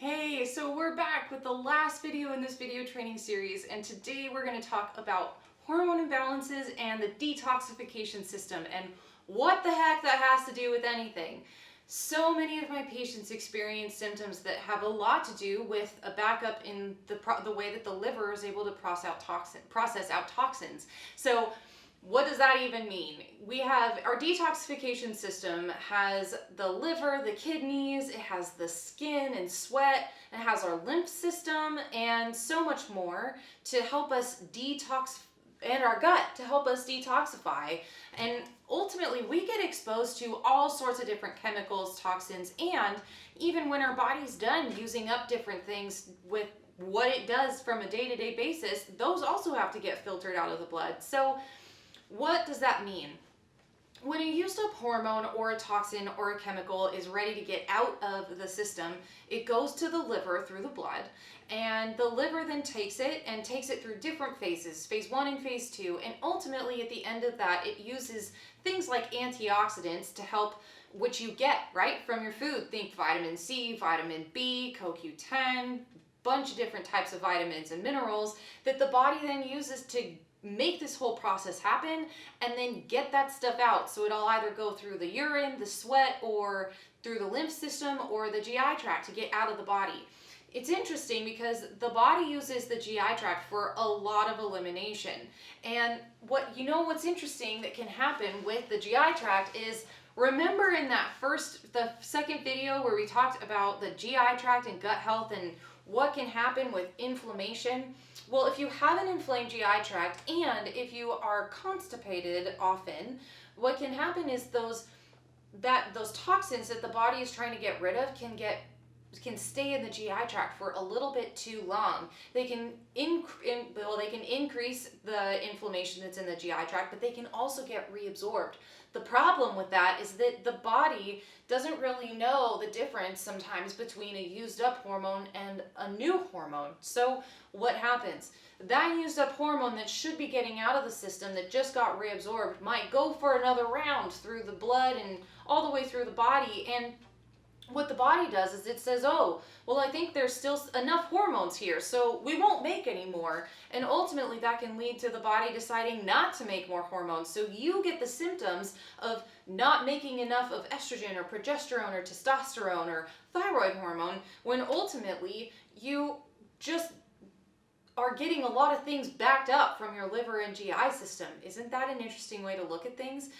Hey, so we're back with the last video in this video training series, and today we're going to talk about hormone imbalances and the detoxification system and what the heck that has to do with anything. So many of my patients experience symptoms that have a lot to do with a backup in the way that the liver is able to process out toxins. So what does that even mean? We have our detoxification system has the liver, the kidneys, it has the skin and sweat, it has our lymph system, and so much more to help us detox, and our gut to help us detoxify. And ultimately, we get exposed to all sorts of different chemicals, toxins, and even when our body's done using up different things with what it does from a day-to-day basis, those also have to get filtered out of the blood. So what does that mean? When a used up hormone or a toxin or a chemical is ready to get out of the system, it goes to the liver through the blood, and the liver then takes it through different phases, phase 1 and phase 2, and ultimately at the end of that, it uses things like antioxidants to help, which you get, right, from your food. Think vitamin C, vitamin B, CoQ10, bunch of different types of vitamins and minerals that the body then uses to make this whole process happen and then get that stuff out. So it'll either go through the urine, the sweat, or through the lymph system or the GI tract to get out of the body. It's interesting because the body uses the GI tract for a lot of elimination. And what's interesting that can happen with the GI tract is, remember in the second video where we talked about the GI tract and gut health and what can happen with inflammation? Well, if you have an inflamed GI tract and if you are constipated often, what can happen is those toxins that the body is trying to get rid of can stay in the GI tract for a little bit too long. They can increase the inflammation that's in the GI tract, but they can also get reabsorbed. The problem with that is that the body doesn't really know the difference sometimes between a used up hormone and a new hormone. So what happens? That used up hormone that should be getting out of the system that just got reabsorbed might go for another round through the blood and all the way through the body, and what the body does is it says, oh, well, I think there's still enough hormones here, so we won't make any more. And ultimately that can lead to the body deciding not to make more hormones. So you get the symptoms of not making enough of estrogen or progesterone or testosterone or thyroid hormone, when ultimately you just are getting a lot of things backed up from your liver and GI system. Isn't that an interesting way to look at things?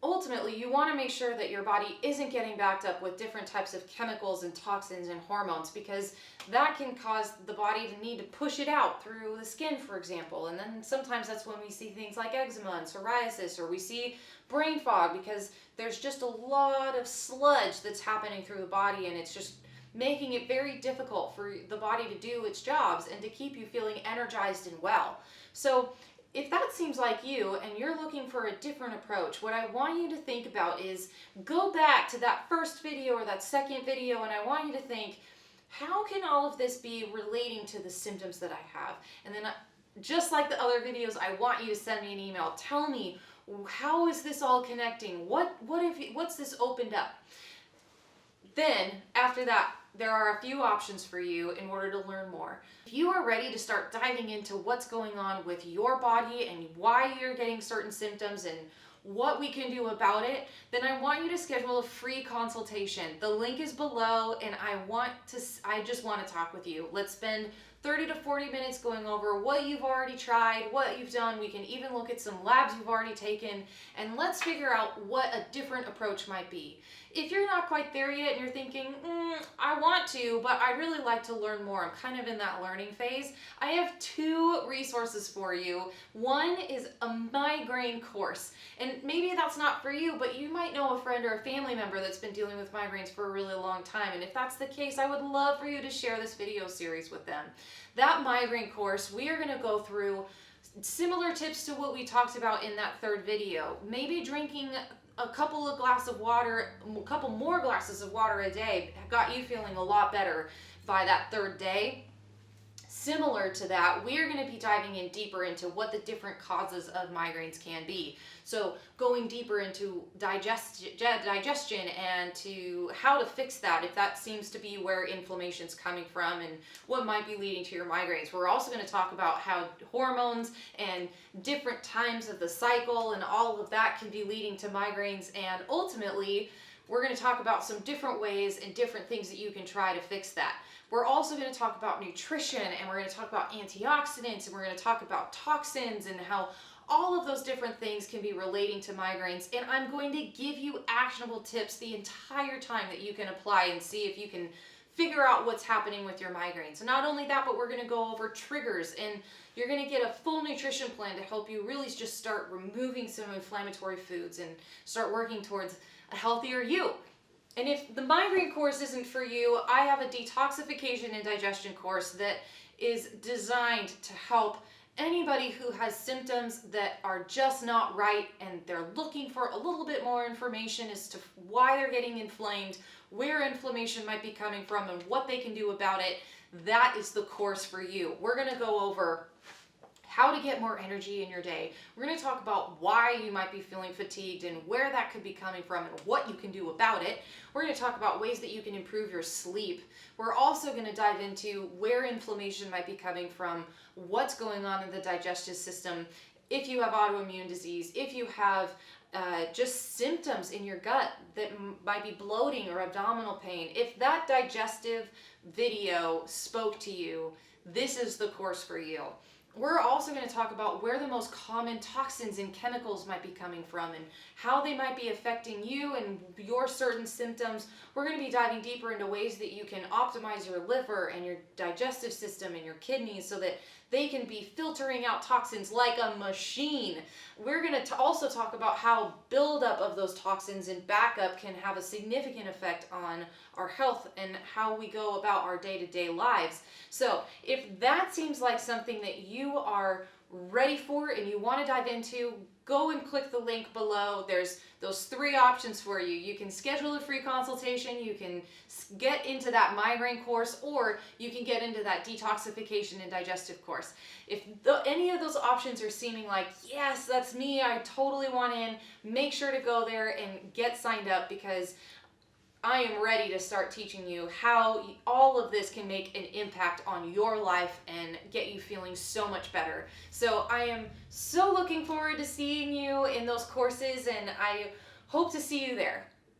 Ultimately, you want to make sure that your body isn't getting backed up with different types of chemicals and toxins and hormones, because that can cause the body to need to push it out through the skin, for example. And then sometimes that's when we see things like eczema and psoriasis, or we see brain fog because there's just a lot of sludge that's happening through the body, and it's just making it very difficult for the body to do its jobs and to keep you feeling energized and well. So if that seems like you and you're looking for a different approach, what I want you to think about is go back to that first video or that second video, and I want you to think, how can all of this be relating to the symptoms that I have? And then just like the other videos, I want you to send me an email. Tell me, how is this all connecting? What's this opened up? Then, after that, there are a few options for you in order to learn more. If you are ready to start diving into what's going on with your body and why you're getting certain symptoms and what we can do about it, then I want you to schedule a free consultation. The link is below, and I just want to talk with you. Let's spend 30 to 40 minutes going over what you've already tried, what you've done. We can even look at some labs you've already taken, and let's figure out what a different approach might be. If you're not quite there yet and you're thinking, I want to, but I'd really like to learn more, I'm kind of in that learning phase, I have 2 resources for you. One is a migraine course, and maybe that's not for you, but you might know a friend or a family member that's been dealing with migraines for a really long time, and if that's the case, I would love for you to share this video series with them. That migraine course, we are going to go through similar tips to what we talked about in that third video. Maybe drinking a couple more glasses of water a day got you feeling a lot better by that third day. similar to that, we are going to be diving in deeper into what the different causes of migraines can be. So going deeper into digestion and to how to fix that if that seems to be where inflammation's coming from and what might be leading to your migraines. We're also going to talk about how hormones and different times of the cycle and all of that can be leading to migraines, and ultimately we're going to talk about some different ways and different things that you can try to fix that. We're also going to talk about nutrition, and we're going to talk about antioxidants, and we're going to talk about toxins and how all of those different things can be relating to migraines. And I'm going to give you actionable tips the entire time that you can apply and see if you can figure out what's happening with your migraines. So not only that, but we're going to go over triggers, and you're going to get a full nutrition plan to help you really just start removing some inflammatory foods and start working towards a healthier you. And if the migraine course isn't for you, I have a detoxification and digestion course that is designed to help anybody who has symptoms that are just not right and they're looking for a little bit more information as to why they're getting inflamed, where inflammation might be coming from, and what they can do about it. That is the course for you. We're going to go over how to get more energy in your day. We're going to talk about why you might be feeling fatigued and where that could be coming from and what you can do about it. We're going to talk about ways that you can improve your sleep. We're also going to dive into where inflammation might be coming from, what's going on in the digestive system, if you have autoimmune disease, if you have just symptoms in your gut that might be bloating or abdominal pain. If that digestive video spoke to you, this is the course for you. We're also going to talk about where the most common toxins and chemicals might be coming from and how they might be affecting you and your certain symptoms. We're going to be diving deeper into ways that you can optimize your liver and your digestive system and your kidneys so that they can be filtering out toxins like a machine. We're going to also talk about how buildup of those toxins and backup can have a significant effect on our health and how we go about our day-to-day lives. So if that seems like something that you are ready for and you want to dive into, go and click the link below. There's those 3 options for you. You can schedule a free consultation, you can get into that migraine course, or you can get into that detoxification and digestive course. If any of those options are seeming like, yes, that's me, I totally want in, make sure to go there and get signed up, because I am ready to start teaching you how all of this can make an impact on your life and get you feeling so much better. So I am so looking forward to seeing you in those courses, and I hope to see you there.